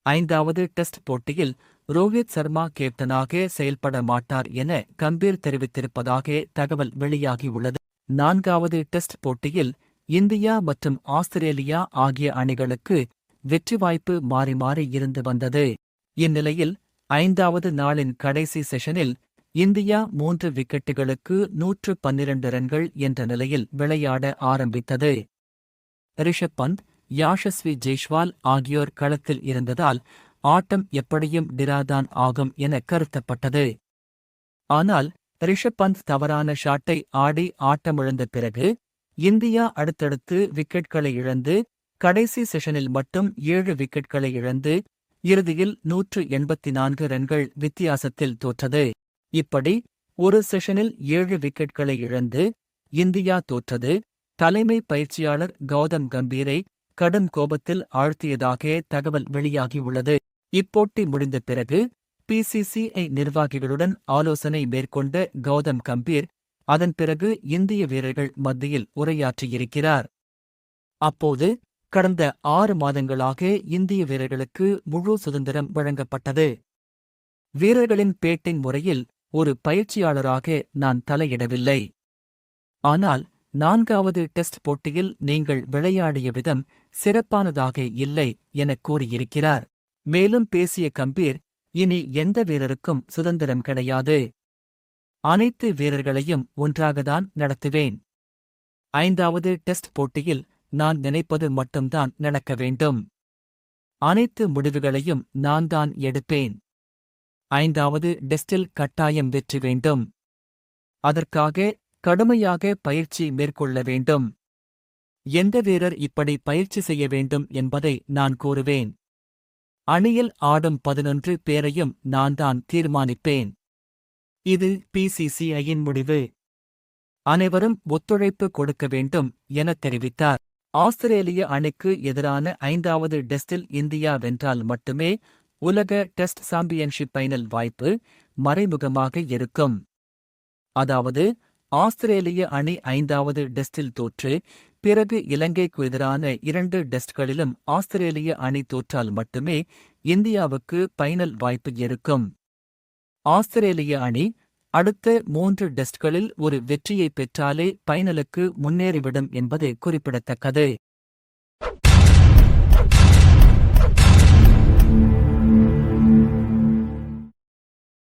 5வது டெஸ்ட் போட்டியில் ரோஹித் சர்மா கேப்டனாக செயல்பட மாட்டார் என கம்பீர் தெரிவித்திருப்பதாக தகவல் வெளியாகியுள்ளது. 4வது டெஸ்ட் போட்டியில் இந்தியா மற்றும் ஆஸ்திரேலியா ஆகிய அணிகளுக்கு வெற்றி வாய்ப்பு மாறி மாறி இருந்து வந்தது. இந்நிலையில் 5வது நாளின் கடைசி செஷனில் இந்தியா 3 விக்கெட்டுகளுக்கு 112 ரன்கள் என்ற நிலையில் விளையாட ஆரம்பித்தது. ரிஷப் பந்த், யாஷஸ்வி ஜெய்ஷ்வால் ஆகியோர் களத்தில் இருந்ததால் ஆட்டம் எப்படியும் டிராதான் ஆகும் என கருத்தப்பட்டது. ஆனால் ரிஷப் பந்த் தவறான ஷாட்டை ஆடி ஆட்டமிழந்த பிறகு இந்தியா அடுத்தடுத்து விக்கெட்களை இழந்து கடைசி செஷனில் மட்டும் 7 விக்கெட்களை இழந்து இறுதியில் 184 ரன்கள் வித்தியாசத்தில் தோற்றது. இப்படி ஒரு செஷனில் 7 விக்கெட்களை இழந்து இந்தியா தோற்றது தலைமை பயிற்சியாளர் கௌதம் கம்பீரை கடும் கோபத்தில் ஆழ்த்தியதாக தகவல் வெளியாகியுள்ளது. இப்போட்டி முடிந்த பிறகு பிசிசிஐ நிர்வாகிகளுடன் ஆலோசனை மேற்கொண்ட கௌதம் கம்பீர் அதன் பிறகு இந்திய வீரர்கள் மத்தியில் உரையாற்றியிருக்கிறார். அப்போது கடந்த 6 மாதங்களாக இந்திய வீரர்களுக்கு முழு சுதந்திரம் வழங்கப்பட்டது. வீரர்களின் பேட்டிங் முறையில் ஒரு பயிற்சியாளராக நான் தலையிடவில்லை. ஆனால் 4வது டெஸ்ட் போட்டியில் நீங்கள் விளையாடிய விதம் சிறப்பானதாக இல்லை எனக் கூறியிருக்கிறார். மேலும் பேசிய கம்பீர், இனி எந்த வீரருக்கும் சுதந்திரம் கிடையாது. அனைத்து வீரர்களையும் ஒன்றாகத்தான் நடத்துவேன். 5வது டெஸ்ட் போட்டியில் நான் நினைப்பது மட்டும்தான் நடக்க வேண்டும். அனைத்து முடிவுகளையும் நான் தான் எடுப்பேன். 5வது டெஸ்டில் கட்டாயம் வெற்றி வேண்டும். அதற்காக கடுமையாக பயிற்சி மேற்கொள்ள வேண்டும். எந்த வீரர் இப்படி பயிற்சி செய்ய வேண்டும் என்பதை நான் கூறுவேன். அணியில் ஆடும் 11 பேரையும் நான் தான் தீர்மானிப்பேன். இது பிசிசிஐயின் முடிவு. அனைவரும் ஒத்துழைப்பு கொடுக்க வேண்டும் என தெரிவித்தார். ஆஸ்திரேலிய அணிக்கு எதிரான 5வது டெஸ்டில் இந்தியா வென்றால் மட்டுமே உலக டெஸ்ட் சாம்பியன்ஷிப் ஃபைனல் வாய்ப்பு மறைமுகமாக இருக்கும். அதாவது ஆஸ்திரேலிய அணி 5வது டெஸ்டில் தோற்று பிறகு இலங்கைக்கு எதிரான 2 டெஸ்ட்களிலும் ஆஸ்திரேலிய அணி தோற்றால் மட்டுமே இந்தியாவுக்கு ஃபைனல் வாய்ப்பு இருக்கும். ஆஸ்திரேலிய அணி அடுத்த 3 டெஸ்ட்களில் ஒரு வெற்றியை பெற்றாலே ஃபைனலுக்கு முன்னேறிவிடும் என்பது குறிப்பிடத்தக்கது.